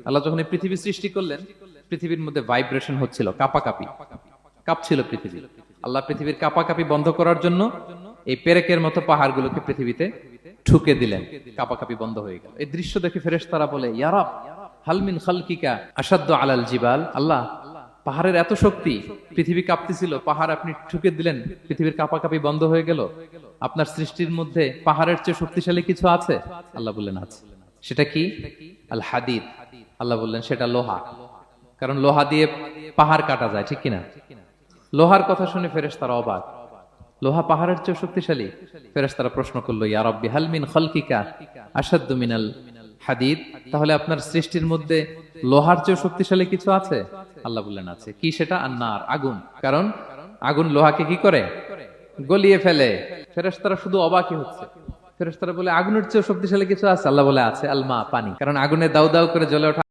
আল্লাহ যখন এই পৃথিবী সৃষ্টি করলেন, পৃথিবীর মধ্যে ভাইব্রেশন হচ্ছিল, কাঁপাকাঁপি, কাঁপছিল পৃথিবী। আল্লাহ পৃথিবীর কাঁপাকাঁপি বন্ধ করার জন্য এই পেরেকের মতো পাহাড়গুলোকে পৃথিবীতে ঠুকে দিলেন, কাঁপাকাঁপি বন্ধ হয়ে গেল। এই দৃশ্য দেখে ফেরেশতারা বলে, ইয়া রাব হালমিন খালকিকা আসাদ্দু আলাল জিবাল। আল্লাহ, পাহাড়ের এত শক্তি, পৃথিবী কাঁপতেছিল, পাহাড় আপনি ঠুকে দিলেন, পৃথিবীর কাঁপাকাঁপি বন্ধ হয়ে গেল। আপনার সৃষ্টির মধ্যে পাহাড়ের চেয়ে শক্তিশালী কিছু আছে? আল্লাহ বললেন আছে। সেটা কি? আল হাদিদ। আল্লাহ বললেন সেটা লোহা। কারণ লোহা দিয়ে পাহাড় কাটা যায়, ঠিক কিনা? লোহার কথা শুনে ফেরেশতারা অবাক। লোহা পাহাড়ের চেয়ে শক্তিশালী? ফেরেশতারা প্রশ্ন করলো, ইয়া রাব্বি হাল মিন খালকিকা আশাদ্দু মিনাল হাদিদ। তাহলে আপনার সৃষ্টির মধ্যে লোহার চেয়ে শক্তিশালী কিছু আছে? আল্লাহ বললেন আছে। কি সেটা? আন্নার, আগুন। কারণ আগুন লোহাকে কি করে? গলিয়ে ফেলে। ফেরেশতারা শুধু অবাকই হচ্ছে। ফেরেশতারা বলে, আগুনের চেয়ে শক্তিশালী কিছু আছে? আল্লাহ বলে আছে, আল মা, পানি। কারণ আগুনে দাউ দাউ করে জ্বলে ওঠা